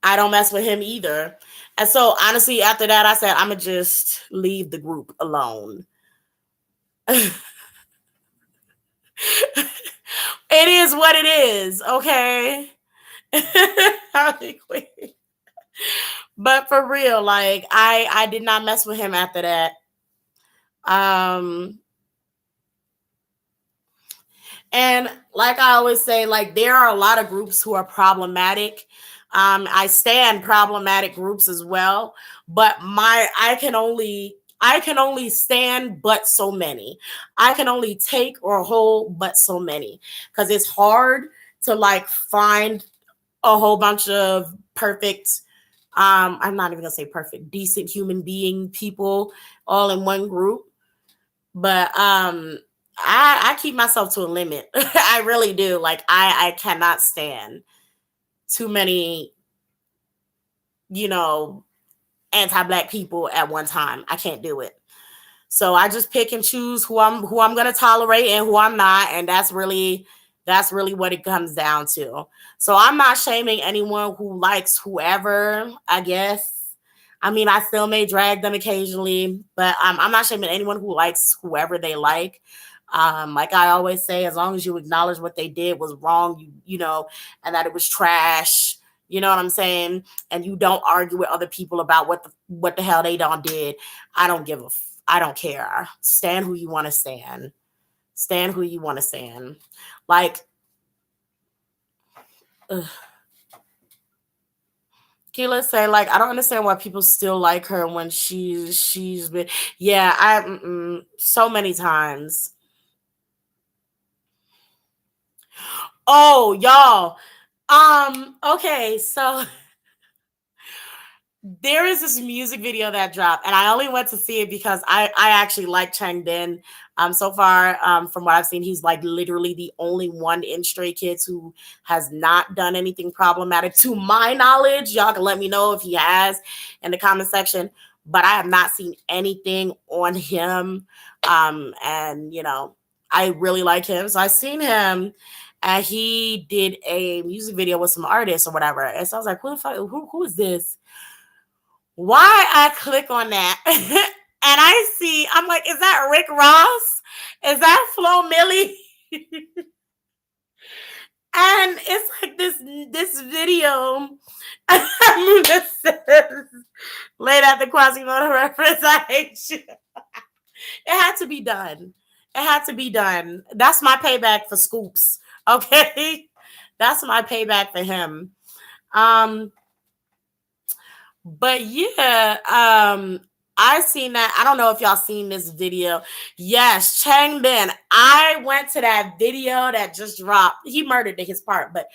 I don't mess with him either. And so honestly, after that, I said, I'm going to just leave the group alone. It is what it is, okay? But for real, like I did not mess with him after that. And like I always say, like there are a lot of groups who are problematic. I stand problematic groups as well, but I can only stand but so many. I can only take or hold but so many, because it's hard to like find a whole bunch of perfect, I'm not even gonna say perfect, decent human being people all in one group. But I keep myself to a limit. I really do. Like I cannot stand too many, anti-black people at one time. I can't do it. So I just pick and choose who I'm gonna tolerate and who I'm not, and that's really what it comes down to. So I'm not shaming anyone who likes whoever, I guess. I mean, I still may drag them occasionally, but I'm not shaming anyone who likes whoever they like. Like I always say, as long as you acknowledge what they did was wrong, and that it was trash, you know what I'm saying? And you don't argue with other people about what the hell they did. I don't care. Stand who you want to stand. Stand who you want to stand. Like, Keela say, like, I don't understand why people still like her when she's been, yeah, so many times. Oh, y'all. Okay, so there is this music video that dropped, and I only went to see it because I actually like Changbin. So far, from what I've seen, he's like literally the only one in Stray Kids who has not done anything problematic to my knowledge. Y'all can let me know if he has in the comment section, but I have not seen anything on him. And I really like him, so I seen him. And he did a music video with some artists or whatever. And so I was like, who is this? Why I click on that and I'm like, is that Rick Ross? Is that Flo Milli? And it's like this video that says, late at the Quasimodo reference, I hate you. It had to be done. It had to be done. That's my payback for Scoops. Okay. That's my payback for him. But yeah, I seen that. I don't know if y'all seen this video. Yes, Changbin. I went to that video that just dropped. He murdered his part, but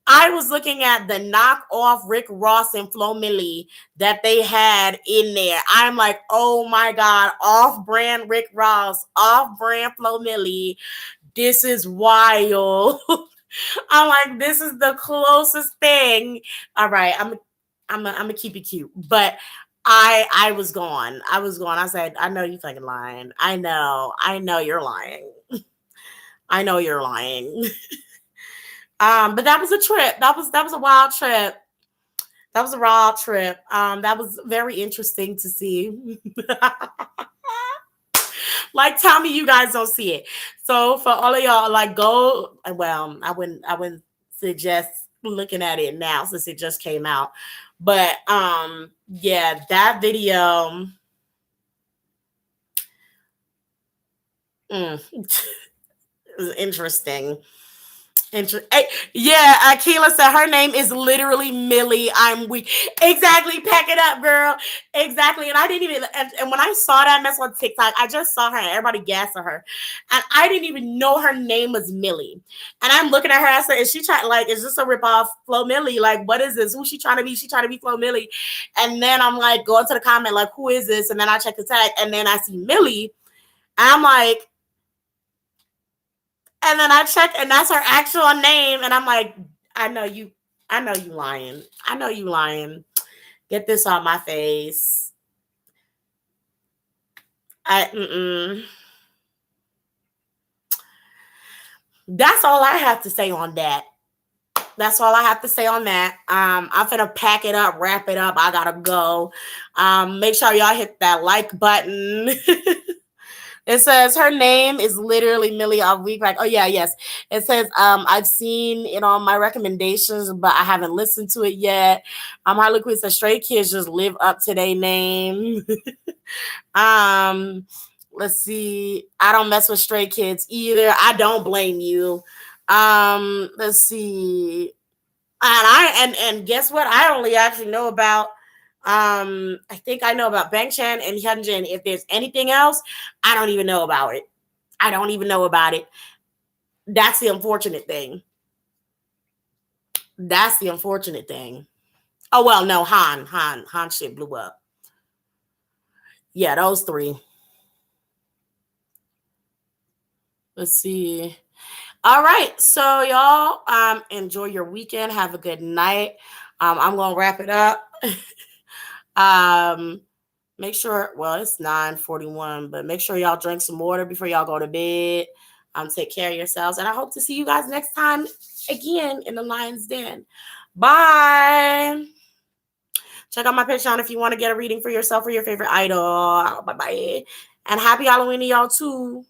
I was looking at the knockoff Rick Ross and Flo Milli that they had in there. I'm like, oh my God, off-brand Rick Ross, off-brand Flo Milli. This is wild. I'm like, this is the closest thing. All right, I'm gonna keep it cute, but I was gone. I was gone. I said, I know you fucking lying. I know you're lying. I know you're lying. But that was a trip. That was a wild trip. That was a wild trip. That was very interesting to see. Like, tell me you guys don't see it. So for all of y'all, like, go. Well, I wouldn't suggest looking at it now since it just came out. But yeah, that video. It was interesting. Yeah, Akila said her name is literally Millie. I'm weak. Exactly. Pack it up, girl. Exactly. And I didn't even. And when I saw that mess on TikTok, I just saw her and everybody gassed her, and I didn't even know her name was Millie. And I'm looking at her. I said, "Is she trying? Like, is this a ripoff Flo Millie? Like, what is this? Who's she trying to be? She trying to be Flo Millie?" And then I'm like, going to the comment, like, "Who is this?" And then I check the tag, and then I see Millie, and I'm like. And then I check, and that's her actual name. And I'm like, I know you lying. I know you lying. Get this on my face. That's all I have to say on that. That's all I have to say on that. I'm finna pack it up, wrap it up. I gotta go. Make sure y'all hit that like button. It says her name is literally Millie of Week. Like, oh yeah, yes. It says I've seen it on my recommendations, but I haven't listened to it yet. Harley Quinn says Stray Kids just live up to their name. Let's see. I don't mess with Stray Kids either. I don't blame you. Let's see. And guess what? I only actually know about I think I know about Bang Chan and Hyunjin. If there's anything else, I don't even know about it. I don't even know about it. That's the unfortunate thing. That's the unfortunate thing. Oh well, no, Han shit blew up. Yeah, those three. Let's see. All right, so y'all, enjoy your weekend. Have a good night. I'm gonna wrap it up. um, Make sure, well, it's 9:41, but make sure y'all drink some water before y'all go to bed. Take care of yourselves, and I hope to see you guys next time again in the Lion's Den. Bye. Check out my Patreon if you want to get a reading for yourself or your favorite idol. Bye bye, and happy Halloween to y'all too.